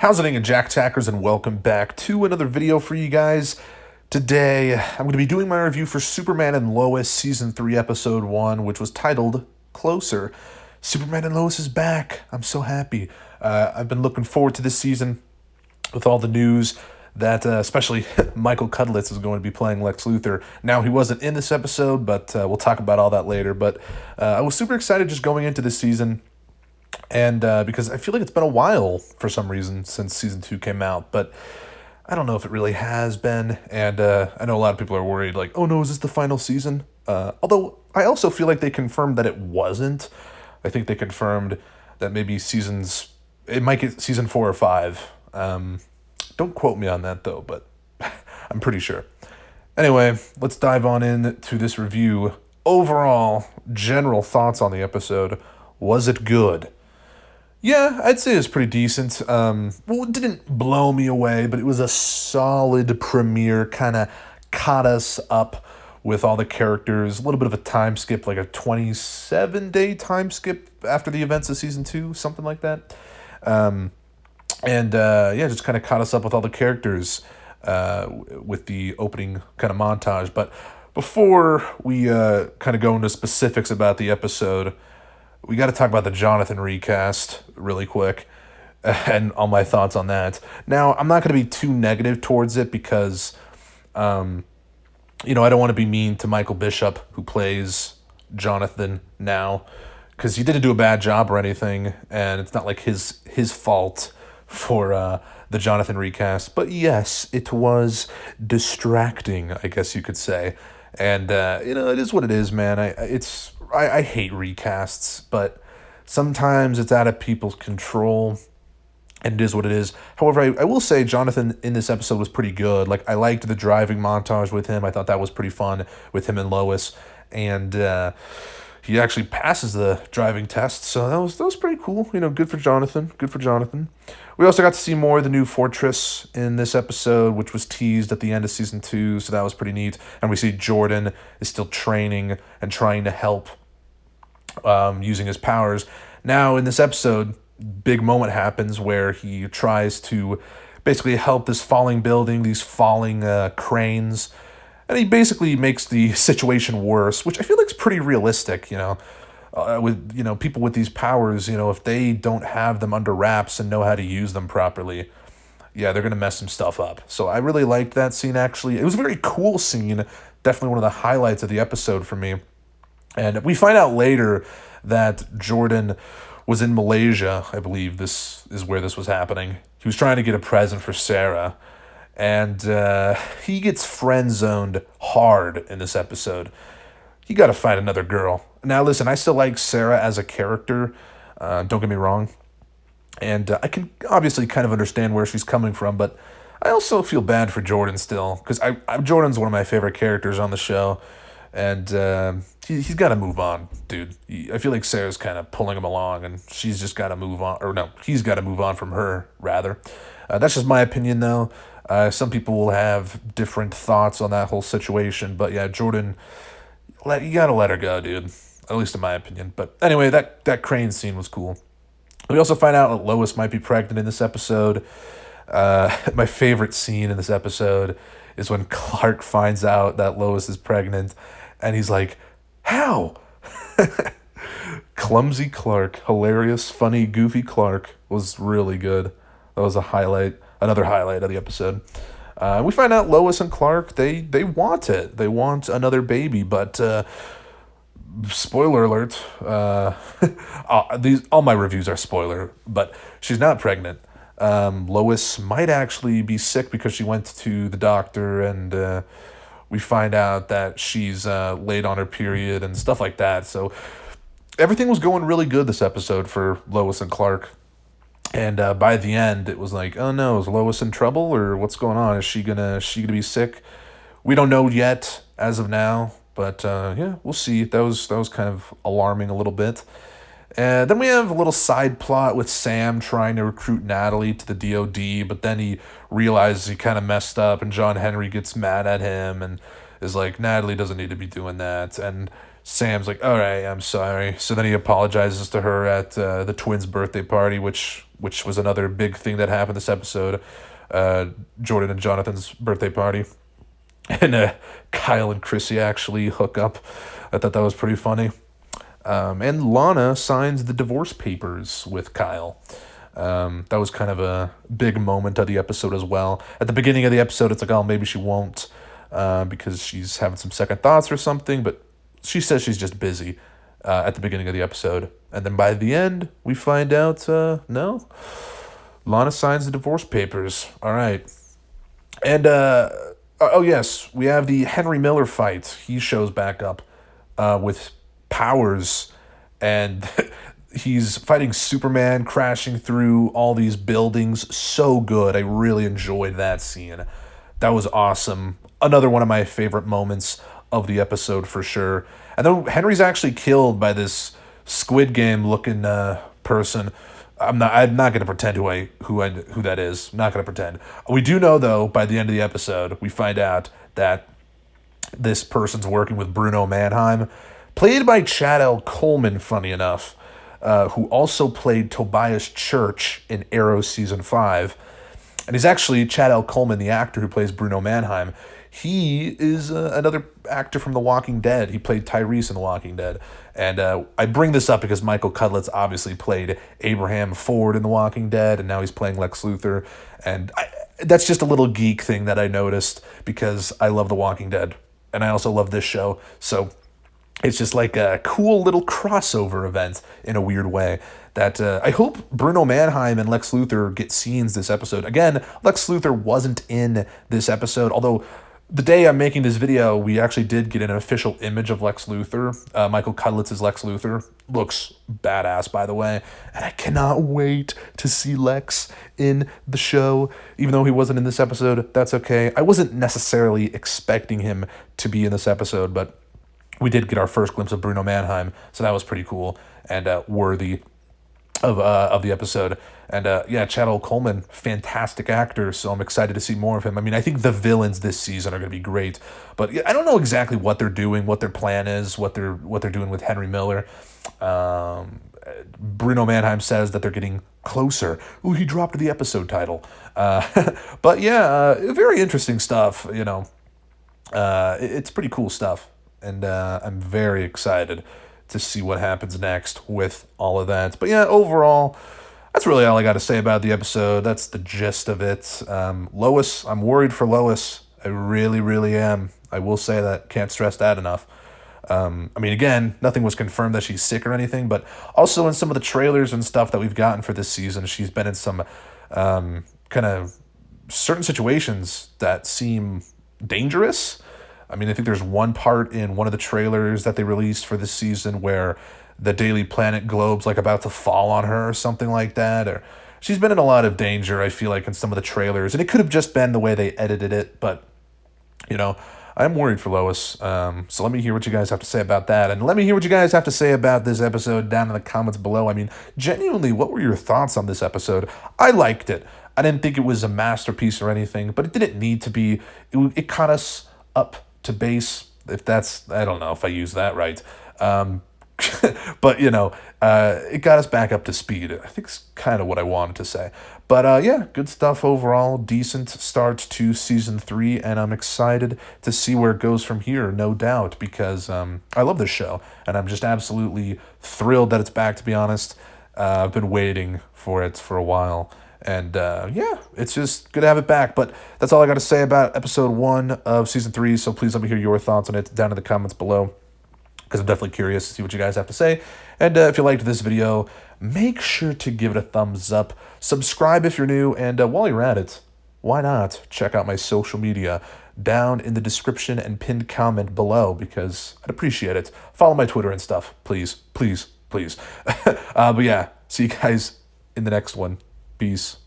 How's it going, Jack Tackers, and welcome back to another video for you guys. Today, I'm going to be doing my review for Superman and Lois Season 3, Episode 1, which was titled Closer. Superman and Lois is back. I'm so happy. I've been looking forward to this season with all the news that especially Michael Cudlitz is going to be playing Lex Luthor. Now, he wasn't in this episode, but we'll talk about all that later. But I was super excited just going into this season. And because I feel like it's been a while for some reason since season 2 came out, but I don't know if it really has been. And I know a lot of people are worried, like, oh no, is this the final season? Although I also feel like they confirmed that it wasn't. I think they confirmed that maybe it might get season 4 or 5. Don't quote me on that though, but I'm pretty sure. Anyway, let's dive on into this review. Overall, general thoughts on the episode. Was it good? Yeah, I'd say it's pretty decent. It didn't blow me away, but it was a solid premiere. Kind of caught us up with all the characters. A little bit of a time skip, like a 27-day time skip after the events of season 2, something like that. Just kind of caught us up with all the characters with the opening kind of montage. But before we kind of go into specifics about the episode, we got to talk about the Jonathan recast really quick and all my thoughts on that. Now, I'm not going to be too negative towards it because, I don't want to be mean to Michael Bishop, who plays Jonathan now, because he didn't do a bad job or anything, and it's not like his fault for the Jonathan recast. But yes, it was distracting, I guess you could say. And, it is what it is, man. I hate recasts, but sometimes it's out of people's control, and it is what it is. However, I will say Jonathan in this episode was pretty good. Like, I liked the driving montage with him. I thought that was pretty fun with him and Lois, and he actually passes the driving test, so that was pretty cool. Good for Jonathan. Good for Jonathan. We also got to see more of the new fortress in this episode, which was teased at the end of season 2, so that was pretty neat. And we see Jordan is still training and trying to help using his powers. Now, in this episode, big moment happens where he tries to basically help this falling building, these falling cranes, and he basically makes the situation worse, which I feel like is pretty realistic, with people with these powers, if they don't have them under wraps and know how to use them properly, yeah, they're going to mess some stuff up. So I really liked that scene, actually. It was a very cool scene, definitely one of the highlights of the episode for me. And we find out later that Jordan was in Malaysia. I believe this is where this was happening. He was trying to get a present for Sarah, and he gets friend-zoned hard in this episode. You got to find another girl. Now, listen, I still like Sarah as a character. Don't get me wrong. And I can obviously kind of understand where she's coming from, but I also feel bad for Jordan still, because Jordan's one of my favorite characters on the show. And he's got to move on, dude. I feel like Sarah's kind of pulling him along, and she's just got to move on. Or no, he's got to move on from her, rather. That's just my opinion, though. Some people will have different thoughts on that whole situation. But yeah, Jordan, you got to let her go, dude. At least in my opinion. But anyway, that crane scene was cool. We also find out that Lois might be pregnant in this episode. My favorite scene in this episode is when Clark finds out that Lois is pregnant, and he's like, how? Clumsy Clark, hilarious, funny, goofy Clark was really good. That was another highlight of the episode. We find out Lois and Clark, they want it. They want another baby, but spoiler alert, all my reviews are spoiler, but she's not pregnant. Lois might actually be sick because she went to the doctor, and we find out that she's late on her period and stuff like that. So everything was going really good this episode for Lois and Clark. And by the end, it was like, oh no, is Lois in trouble, or what's going on? Is she gonna be sick? We don't know yet as of now, but yeah, we'll see. That was kind of alarming a little bit. And then we have a little side plot with Sam trying to recruit Natalie to the DOD, but then he realizes he kind of messed up, and John Henry gets mad at him, and is like, Natalie doesn't need to be doing that. And Sam's like, all right, I'm sorry. So then he apologizes to her at the twins' birthday party, which was another big thing that happened this episode. Jordan and Jonathan's birthday party. And Kyle and Chrissy actually hook up. I thought that was pretty funny. And Lana signs the divorce papers with Kyle. That was kind of a big moment of the episode as well. At the beginning of the episode, it's like, oh, maybe she won't because she's having some second thoughts or something. But she says she's just busy at the beginning of the episode. And then by the end, we find out, no. Lana signs the divorce papers. All right. And, oh, yes, we have the Henry Miller fight. He shows back up with powers, and he's fighting Superman, crashing through all these buildings. So good. I really enjoyed that scene. That was awesome. Another one of my favorite moments of the episode for sure. And then Henry's actually killed by this Squid Game looking person. I'm not going to pretend who that is. I'm not going to pretend. We do know though, by the end of the episode, we find out that this person's working with Bruno Mannheim, played by Chad L. Coleman, funny enough, who also played Tobias Church in Arrow Season 5. And he's actually Chad L. Coleman, the actor who plays Bruno Mannheim. He is another actor from The Walking Dead. He played Tyrese in The Walking Dead. And I bring this up because Michael Cudlitz obviously played Abraham Ford in The Walking Dead, and now he's playing Lex Luthor. And that's just a little geek thing that I noticed because I love The Walking Dead, and I also love this show. So it's just like a cool little crossover event in a weird way that I hope Bruno Mannheim and Lex Luthor get scenes this episode. Again, Lex Luthor wasn't in this episode, although the day I'm making this video, we actually did get an official image of Lex Luthor. Michael Cudlitz's Lex Luthor looks badass, by the way. And I cannot wait to see Lex in the show. Even though he wasn't in this episode, that's okay. I wasn't necessarily expecting him to be in this episode, but we did get our first glimpse of Bruno Mannheim, so that was pretty cool and worthy of the episode. And yeah, Chad L. Coleman, fantastic actor, so I'm excited to see more of him. I mean, I think the villains this season are going to be great, but I don't know exactly what they're doing, what their plan is, what they're doing with Henry Miller. Bruno Mannheim says that they're getting closer. Ooh, he dropped the episode title. But yeah, very interesting stuff, you know. It's pretty cool stuff, and I'm very excited to see what happens next with all of that. But yeah, overall, that's really all I got to say about the episode. That's the gist of it. Lois, I'm worried for Lois. I really, really am. I will say that. Can't stress that enough. I mean, again, nothing was confirmed that she's sick or anything, but also in some of the trailers and stuff that we've gotten for this season, she's been in some kind of certain situations that seem dangerous. I mean, I think there's one part in one of the trailers that they released for this season where the Daily Planet globe's like about to fall on her or something like that. Or she's been in a lot of danger, I feel like, in some of the trailers. And it could have just been the way they edited it, but, you know, I'm worried for Lois. So let me hear what you guys have to say about that. And let me hear what you guys have to say about this episode down in the comments below. I mean, genuinely, what were your thoughts on this episode? I liked it. I didn't think it was a masterpiece or anything, but it didn't need to be. It caught us up to base, if that's, I don't know if I use that right. But, you know, it got us back up to speed. I think it's kind of what I wanted to say. But, yeah, good stuff overall. Decent start to Season 3, and I'm excited to see where it goes from here, no doubt, because I love this show, and I'm just absolutely thrilled that it's back, to be honest. I've been waiting for it for a while. And, yeah, it's just good to have it back. But that's all I got to say about episode 1 of Season 3. So please let me hear your thoughts on it down in the comments below, because I'm definitely curious to see what you guys have to say. And if you liked this video, make sure to give it a thumbs up. Subscribe if you're new. And while you're at it, why not check out my social media down in the description and pinned comment below, because I'd appreciate it. Follow my Twitter and stuff. Please, please, please. But yeah, see you guys in the next one. Peace.